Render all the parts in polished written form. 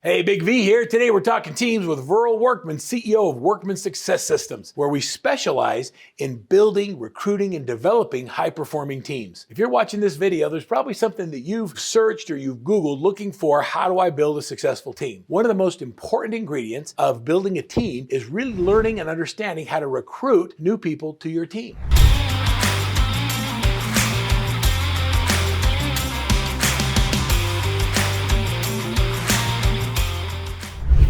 Hey, Big V here. Today we're talking teams with Verl Workman, CEO of Workman Success Systems, where we specialize in building, recruiting, and developing high-performing teams. If you're watching this video, there's probably something that you've searched or you've Googled looking for, how do I build a successful team? One of the most important ingredients of building a team is really learning and understanding how to recruit new people to your team.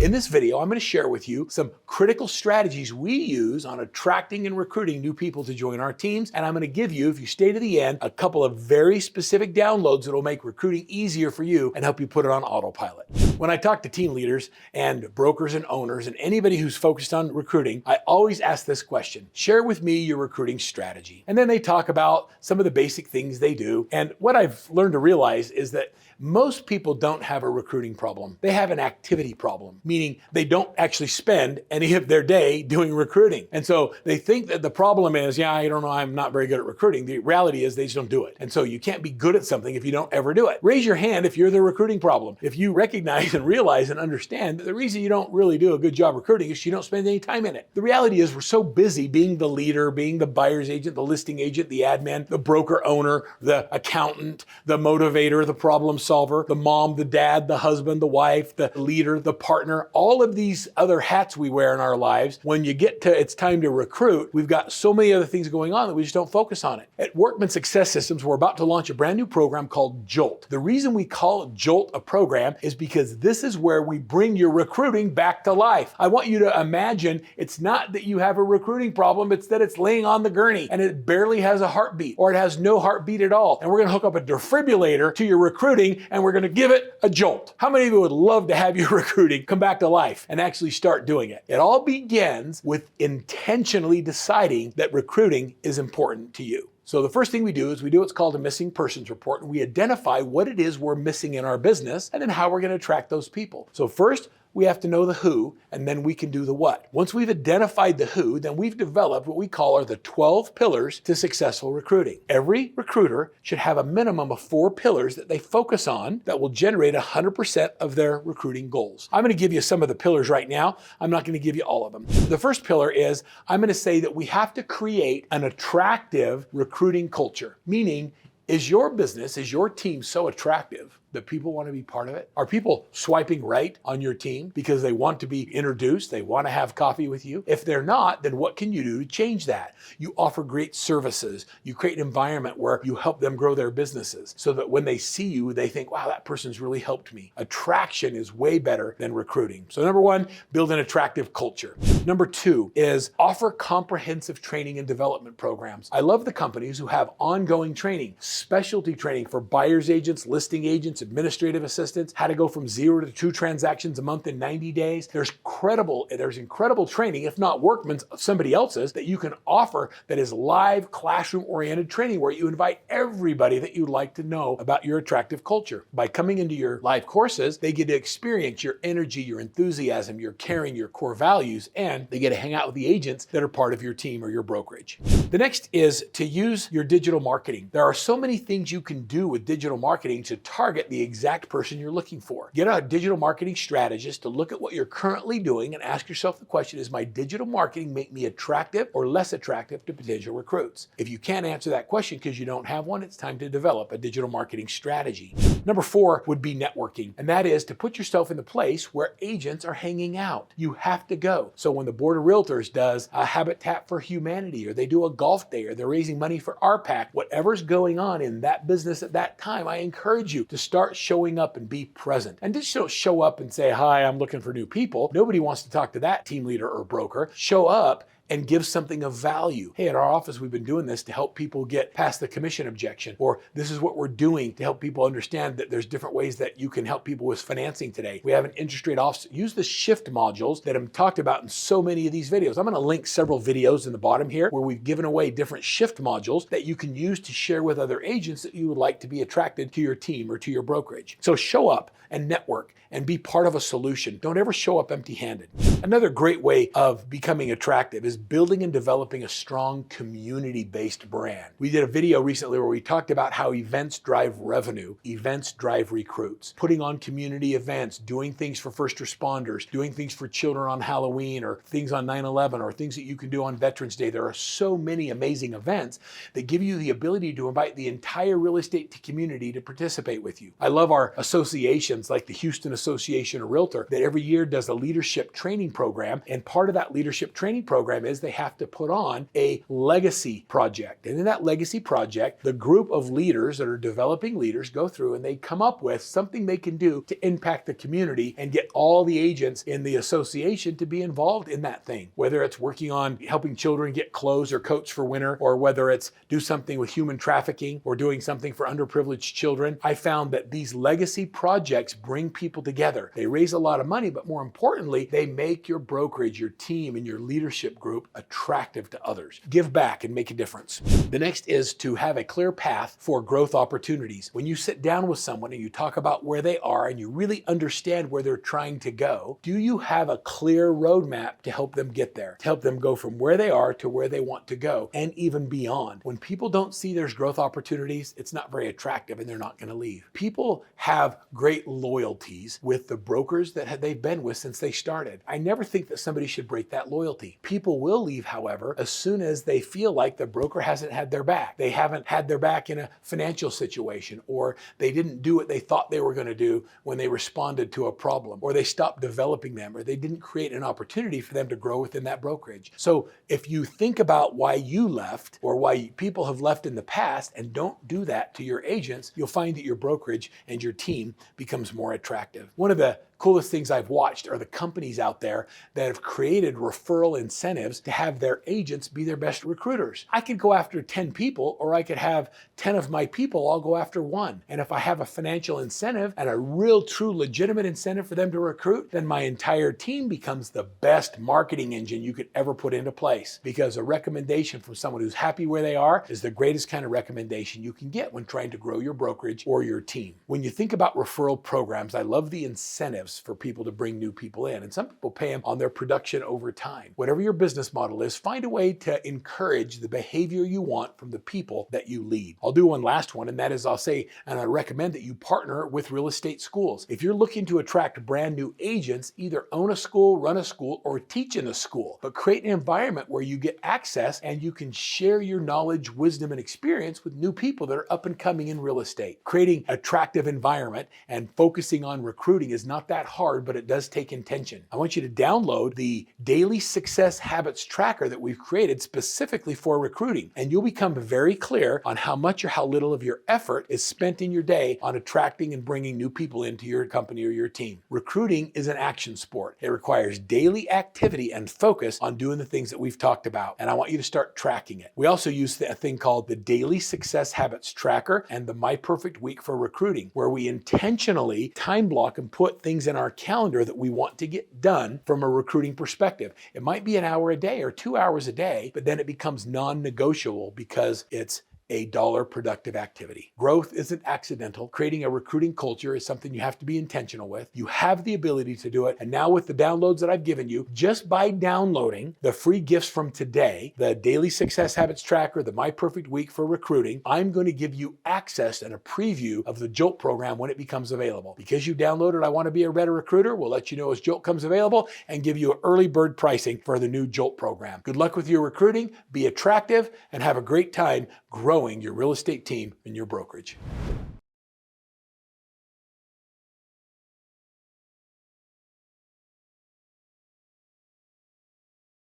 In this video, I'm going to share with you some critical strategies we use on attracting and recruiting new people to join our teams. And I'm going to give you, if you stay to the end, a couple of very specific downloads that will make recruiting easier for you and help you put it on autopilot. When I talk to team leaders and brokers and owners and anybody who's focused on recruiting, I always ask this question: share with me your recruiting strategy. And then they talk about some of the basic things they do. And what I've learned to realize is that most people don't have a recruiting problem. They have an activity problem, meaning they don't actually spend any of their day doing recruiting. And so they think that the problem is, I don't know, I'm not very good at recruiting. The reality is they just don't do it. And so you can't be good at something if you don't ever do it. Raise your hand if you're the recruiting problem. If you recognize and realize and understand that the reason you don't really do a good job recruiting is you don't spend any time in it. The reality is we're so busy being the leader, being the buyer's agent, the listing agent, the admin, the broker owner, the accountant, the motivator, the problem solver, the mom, the dad, the husband, the wife, the leader, the partner, all of these other hats we wear in our lives. When you get to it's time to recruit, we've got so many other things going on that we just don't focus on it. At Workman Success Systems, we're about to launch a brand new program called Jolt. The reason we call Jolt a program is because this is where we bring your recruiting back to life. I want you to imagine it's not that you have a recruiting problem, it's that it's laying on the gurney and it barely has a heartbeat, or it has no heartbeat at all. And we're going to hook up a defibrillator to your recruiting and we're going to give it a jolt. How many of you would love to have your recruiting come back to life and actually start doing it? It all begins with intentionally deciding that recruiting is important to you. So the first thing we do is we do what's called a missing persons report, and we identify what it is we're missing in our business and then how we're going to attract those people. So first, we have to know the who, and then we can do the what. Once we've identified the who, then we've developed what we call are the 12 pillars to successful recruiting. Every recruiter should have a minimum of 4 pillars that they focus on that will generate 100% of their recruiting goals. I'm going to give you some of the pillars right now. I'm not going to give you all of them. The first pillar is I'm going to say that we have to create an attractive recruiting culture, meaning is your business, is your team so attractive that people want to be part of it? Are people swiping right on your team because they want to be introduced, they want to have coffee with you? If they're not, then what can you do to change that? You offer great services. You create an environment where you help them grow their businesses so that when they see you, they think, wow, that person's really helped me. Attraction is way better than recruiting. So number 1, build an attractive culture. Number 2 is offer comprehensive training and development programs. I love the companies who have ongoing training, specialty training for buyer's agents, listing agents, administrative assistants, how to go from 0 to 2 transactions a month in 90 days. There's incredible training, if not Workman's, somebody else's, that you can offer that is live classroom-oriented training where you invite everybody that you'd like to know about your attractive culture. By coming into your live courses, they get to experience your energy, your enthusiasm, your caring, your core values, and they get to hang out with the agents that are part of your team or your brokerage. The next is to use your digital marketing. There are so many things you can do with digital marketing to target the exact person you're looking for. Get a digital marketing strategist to look at what you're currently doing and ask yourself the question, is my digital marketing make me attractive or less attractive to potential recruits? If you can't answer that question because you don't have one, it's time to develop a digital marketing strategy. Number 4 would be networking, and that is to put yourself in the place where agents are hanging out. You have to go. So when the Board of Realtors does a Habitat for Humanity, or they do a golf day, or they're raising money for RPAC, whatever's going on in that business at that time, I encourage you to start showing up and be present. And just don't show up and say, hi, I'm looking for new people. Nobody wants to talk to that team leader or broker. Show up and give something of value. Hey, at our office, we've been doing this to help people get past the commission objection, or this is what we're doing to help people understand that there's different ways that you can help people with financing today. We have an interest rate office. Use the shift modules that I'm talked about in so many of these videos. I'm going to link several videos in the bottom here where we've given away different shift modules that you can use to share with other agents that you would like to be attracted to your team or to your brokerage. So show up and network and be part of a solution. Don't ever show up empty-handed. Another great way of becoming attractive is building and developing a strong community-based brand. We did a video recently where we talked about how events drive revenue, events drive recruits. Putting on community events, doing things for first responders, doing things for children on Halloween or things on 9/11 or things that you can do on Veterans Day. There are so many amazing events that give you the ability to invite the entire real estate community to participate with you. I love our associations like the Houston Association of Realtor that every year does a leadership training program, and part of that leadership training program is they have to put on a legacy project. And in that legacy project, the group of leaders that are developing leaders go through and they come up with something they can do to impact the community and get all the agents in the association to be involved in that thing. Whether it's working on helping children get clothes or coats for winter, or whether it's do something with human trafficking or doing something for underprivileged children. I found that these legacy projects bring people together. They raise a lot of money, but more importantly, they make your brokerage, your team, and your leadership group attractive to others. Give back and make a difference. The next is to have a clear path for growth opportunities. When you sit down with someone and you talk about where they are and you really understand where they're trying to go, do you have a clear roadmap to help them get there, to help them go from where they are to where they want to go and even beyond? When people don't see there's growth opportunities, it's not very attractive and they're not going to leave. People have great loyalties with the brokers that they've been with since they started. I never think that somebody should break that loyalty. People will leave, however, as soon as they feel like the broker hasn't had their back. They haven't had their back in a financial situation, or they didn't do what they thought they were going to do when they responded to a problem, or they stopped developing them, or they didn't create an opportunity for them to grow within that brokerage. So if you think about why you left or why people have left in the past and don't do that to your agents, you'll find that your brokerage and your team becomes more attractive. One of the coolest things I've watched are the companies out there that have created referral incentives to have their agents be their best recruiters. I could go after 10 people, or I could have 10 of my people all go after one. And if I have a financial incentive and a real, true, legitimate incentive for them to recruit, then my entire team becomes the best marketing engine you could ever put into place. Because a recommendation from someone who's happy where they are is the greatest kind of recommendation you can get when trying to grow your brokerage or your team. When you think about referral programs, I love the incentives for people to bring new people in. And some people pay them on their production over time. Whatever your business model is, find a way to encourage the behavior you want from the people that you lead. I'll do one last one, and that is I'll say, and I recommend that you partner with real estate schools. If you're looking to attract brand new agents, either own a school, run a school, or teach in a school, but create an environment where you get access and you can share your knowledge, wisdom, and experience with new people that are up and coming in real estate. Creating an attractive environment and focusing on recruiting is not that hard, but it does take intention. I want you to download the Daily Success Habits Tracker that we've created specifically for recruiting, and you'll become very clear on how much or how little of your effort is spent in your day on attracting and bringing new people into your company or your team. Recruiting is an action sport. It requires daily activity and focus on doing the things that we've talked about, and I want you to start tracking it. We also use a thing called the Daily Success Habits Tracker and the My Perfect Week for Recruiting, where we intentionally time block and put things in our calendar that we want to get done from a recruiting perspective. It might be an hour a day or 2 hours a day, but then it becomes non-negotiable because it's a dollar productive activity. Growth isn't accidental. Creating a recruiting culture is something you have to be intentional with. You have the ability to do it. And now with the downloads that I've given you, just by downloading the free gifts from today, the Daily Success Habits Tracker, the My Perfect Week for Recruiting, I'm going to give you access and a preview of the Jolt program when it becomes available. Because you downloaded I Want to Be a Better Recruiter, we'll let you know as Jolt comes available and give you early bird pricing for the new Jolt program. Good luck with your recruiting, be attractive, and have a great time growing your real estate team and your brokerage.